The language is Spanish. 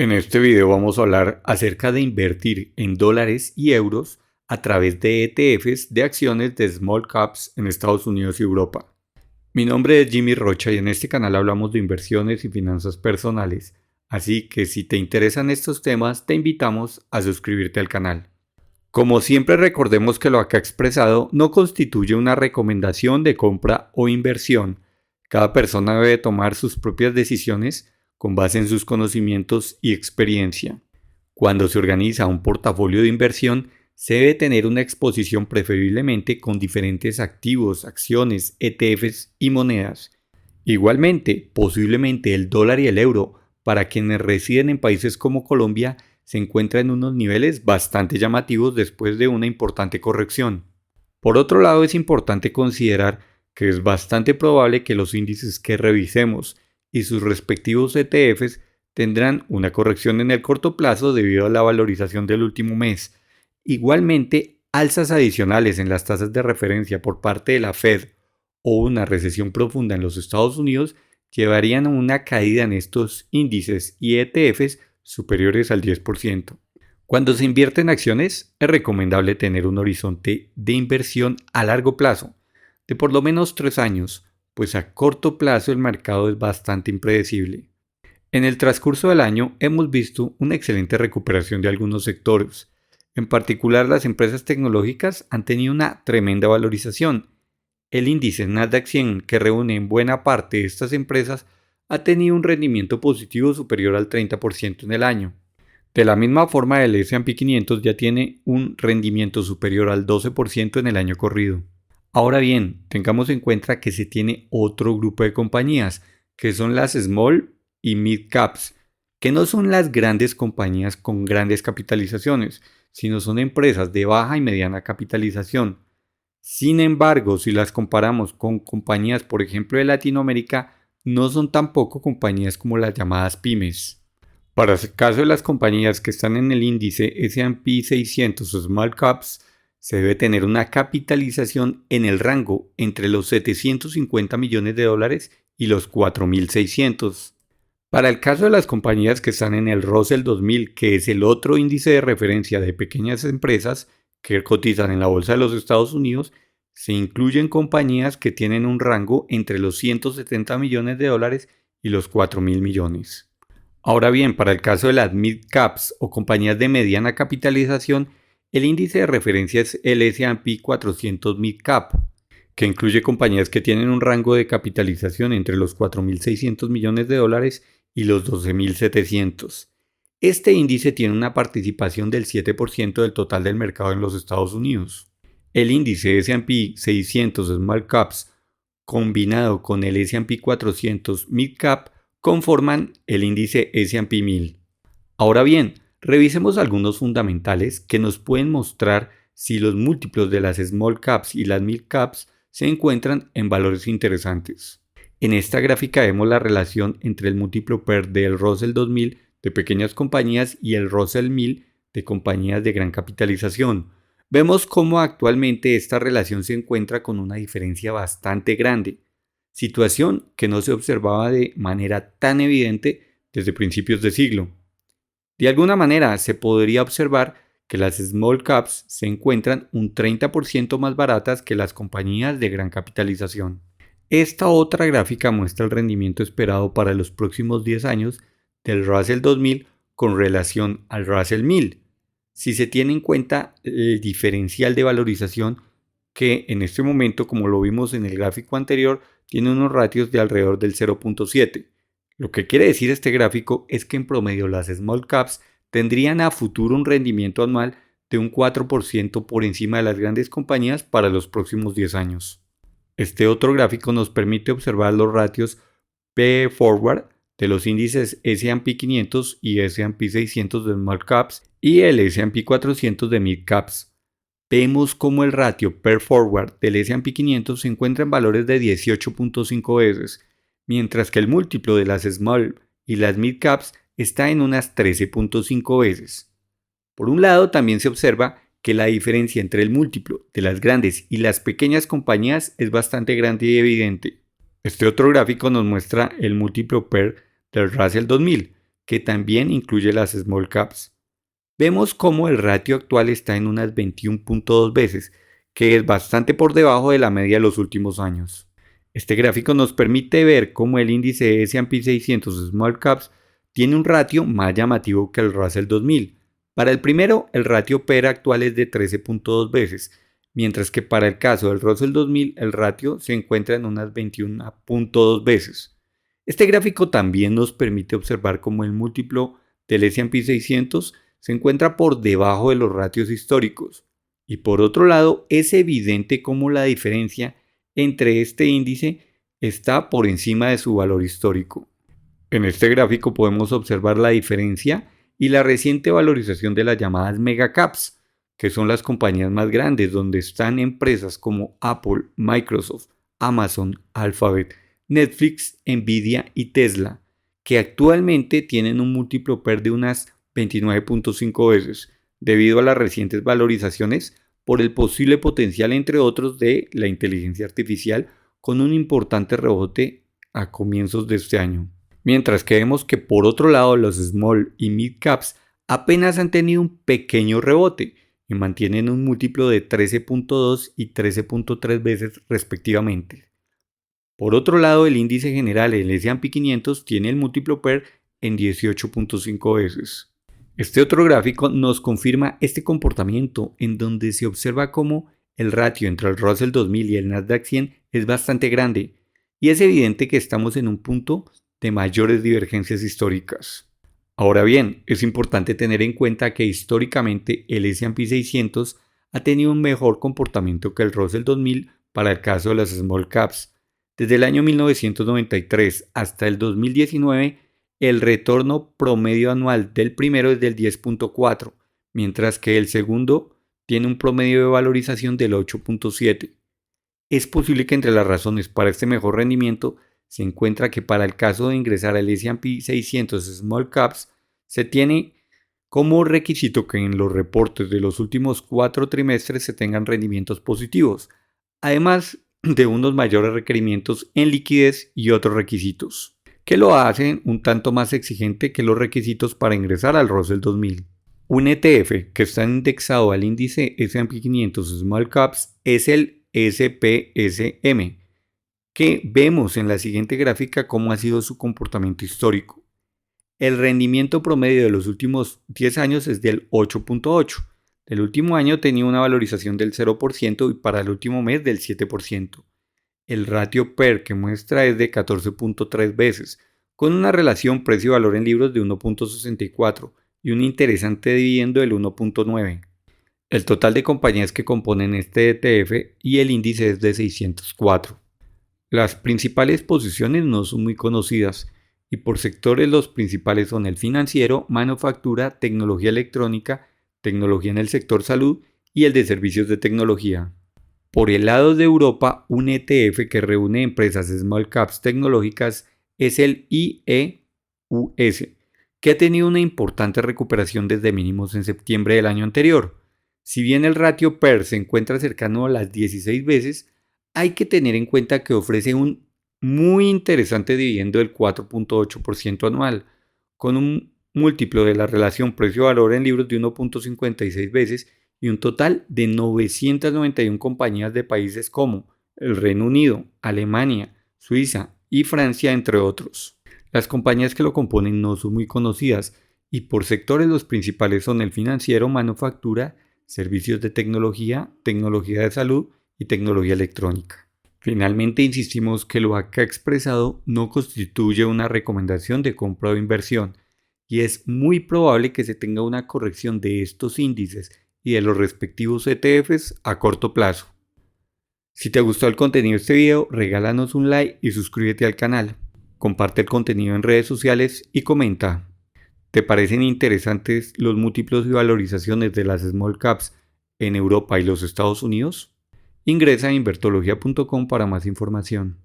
En este video vamos a hablar acerca de invertir en dólares y euros a través de ETFs de acciones de small caps en Estados Unidos y Europa. Mi nombre es Jimmy Rocha y en este canal hablamos de inversiones y finanzas personales, así que si te interesan estos temas te invitamos a suscribirte al canal. Como siempre recordemos que lo acá expresado no constituye una recomendación de compra o inversión. Cada persona debe tomar sus propias decisiones con base en sus conocimientos y experiencia. Cuando se organiza un portafolio de inversión, se debe tener una exposición preferiblemente con diferentes activos, acciones, ETFs y monedas. Igualmente, posiblemente el dólar y el euro, para quienes residen en países como Colombia, se encuentra en unos niveles bastante llamativos después de una importante corrección. Por otro lado, es importante considerar que es bastante probable que los índices que revisemos y sus respectivos ETFs tendrán una corrección en el corto plazo debido a la valorización del último mes. Igualmente, alzas adicionales en las tasas de referencia por parte de la Fed o una recesión profunda en los Estados Unidos llevarían a una caída en estos índices y ETFs superiores al 10%. Cuando se invierte en acciones, es recomendable tener un horizonte de inversión a largo plazo, de por lo menos 3 años, pues a corto plazo el mercado es bastante impredecible. En el transcurso del año hemos visto una excelente recuperación de algunos sectores. En particular, las empresas tecnológicas han tenido una tremenda valorización. El índice Nasdaq 100, que reúne en buena parte de estas empresas, ha tenido un rendimiento positivo superior al 30% en el año. De la misma forma, el S&P 500 ya tiene un rendimiento superior al 12% en el año corrido. Ahora bien, tengamos en cuenta que se tiene otro grupo de compañías, que son las small y mid caps, que no son las grandes compañías con grandes capitalizaciones, sino son empresas de baja y mediana capitalización. Sin embargo, si las comparamos con compañías, por ejemplo, de Latinoamérica, no son tampoco compañías como las llamadas pymes. Para el caso de las compañías que están en el índice S&P 600 Small Caps, se debe tener una capitalización en el rango entre los 750 millones de dólares y los 4.600. Para el caso de las compañías que están en el Russell 2000, que es el otro índice de referencia de pequeñas empresas que cotizan en la bolsa de los Estados Unidos, se incluyen compañías que tienen un rango entre los 170 millones de dólares y los 4.000 millones. Ahora bien, para el caso de las mid caps o compañías de mediana capitalización, el índice de referencia es el S&P 400 Mid Cap, que incluye compañías que tienen un rango de capitalización entre los 4.600 millones de dólares y los 12.700. Este índice tiene una participación del 7% del total del mercado en los Estados Unidos. El índice S&P 600 Small Caps combinado con el S&P 400 Mid Cap conforman el índice S&P 1000. Ahora bien, revisemos algunos fundamentales que nos pueden mostrar si los múltiplos de las small caps y las mid caps se encuentran en valores interesantes. En esta gráfica vemos la relación entre el múltiplo PER del Russell 2000 de pequeñas compañías y el Russell 1000 de compañías de gran capitalización. Vemos cómo actualmente esta relación se encuentra con una diferencia bastante grande, situación que no se observaba de manera tan evidente desde principios de siglo. De alguna manera se podría observar que las small caps se encuentran un 30% más baratas que las compañías de gran capitalización. Esta otra gráfica muestra el rendimiento esperado para los próximos 10 años del Russell 2000 con relación al Russell 1000. Si se tiene en cuenta el diferencial de valorización que en este momento, como lo vimos en el gráfico anterior, tiene unos ratios de alrededor del 0.7. Lo que quiere decir este gráfico es que en promedio las small caps tendrían a futuro un rendimiento anual de un 4% por encima de las grandes compañías para los próximos 10 años. Este otro gráfico nos permite observar los ratios PE Forward de los índices S&P 500 y S&P 600 de small caps y el S&P 400 de mid caps. Vemos como el ratio PER Forward del S&P 500 se encuentra en valores de 18.5 veces, mientras que el múltiplo de las small y las mid caps está en unas 13.5 veces. Por un lado, también se observa que la diferencia entre el múltiplo de las grandes y las pequeñas compañías es bastante grande y evidente. Este otro gráfico nos muestra el múltiplo PER del Russell 2000, que también incluye las small caps. Vemos cómo el ratio actual está en unas 21.2 veces, que es bastante por debajo de la media de los últimos años. Este gráfico nos permite ver cómo el índice S&P 600 Small Caps tiene un ratio más llamativo que el Russell 2000. Para el primero, el ratio PER actual es de 13.2 veces, mientras que para el caso del Russell 2000 el ratio se encuentra en unas 21.2 veces. Este gráfico también nos permite observar cómo el múltiplo del S&P 600 se encuentra por debajo de los ratios históricos. Y por otro lado, es evidente cómo la diferencia entre este índice está por encima de su valor histórico. En este gráfico podemos observar la diferencia y la reciente valorización de las llamadas megacaps, que son las compañías más grandes donde están empresas como Apple, Microsoft, Amazon, Alphabet, Netflix, Nvidia y Tesla, que actualmente tienen un múltiplo PER de unas 29.5 veces, debido a las recientes valorizaciones por el posible potencial, entre otros, de la inteligencia artificial, con un importante rebote a comienzos de este año. Mientras que vemos que por otro lado los small y mid caps apenas han tenido un pequeño rebote y mantienen un múltiplo de 13.2 y 13.3 veces respectivamente. Por otro lado, el índice general, el S&P 500, tiene el múltiplo PER en 18.5 veces. Este otro gráfico nos confirma este comportamiento, en donde se observa cómo el ratio entre el Russell 2000 y el Nasdaq 100 es bastante grande, y es evidente que estamos en un punto de mayores divergencias históricas. Ahora bien, es importante tener en cuenta que históricamente el S&P 600 ha tenido un mejor comportamiento que el Russell 2000 para el caso de las small caps. Desde el año 1993 hasta el 2019, el retorno promedio anual del primero es del 10.4, mientras que el segundo tiene un promedio de valorización del 8.7. Es posible que entre las razones para este mejor rendimiento se encuentra que para el caso de ingresar al S&P 600 Small Caps se tiene como requisito que en los reportes de los últimos 4 trimestres se tengan rendimientos positivos, además de unos mayores requerimientos en liquidez y otros requisitos, que lo hacen un tanto más exigente que los requisitos para ingresar al Russell 2000. Un ETF que está indexado al índice S&P 500 Small Caps es el SPSM, que vemos en la siguiente gráfica cómo ha sido su comportamiento histórico. El rendimiento promedio de los últimos 10 años es del 8.8. El último año tenía una valorización del 0% y para el último mes del 7%. El ratio PER que muestra es de 14.3 veces, con una relación precio-valor en libros de 1.64 y un interesante dividendo del 1.9. El total de compañías que componen este ETF y el índice es de 604. Las principales posiciones no son muy conocidas y por sectores los principales son el financiero, manufactura, tecnología electrónica, tecnología en el sector salud y el de servicios de tecnología. Por el lado de Europa, un ETF que reúne empresas small caps tecnológicas es el IEUS, que ha tenido una importante recuperación desde mínimos en septiembre del año anterior. Si bien el ratio PER se encuentra cercano a las 16 veces, hay que tener en cuenta que ofrece un muy interesante dividendo del 4.8% anual, con un múltiplo de la relación precio-valor en libros de 1.56 veces y un total de 991 compañías de países como el Reino Unido, Alemania, Suiza y Francia, entre otros. Las compañías que lo componen no son muy conocidas y por sectores los principales son el financiero, manufactura, servicios de tecnología, tecnología de salud y tecnología electrónica. Finalmente insistimos que lo acá expresado no constituye una recomendación de compra o inversión y es muy probable que se tenga una corrección de estos índices y de los respectivos ETFs a corto plazo. Si te gustó el contenido de este video, regálanos un like y suscríbete al canal. Comparte el contenido en redes sociales y comenta. ¿Te parecen interesantes los múltiplos y valorizaciones de las small caps en Europa y los Estados Unidos? Ingresa a invertologia.com para más información.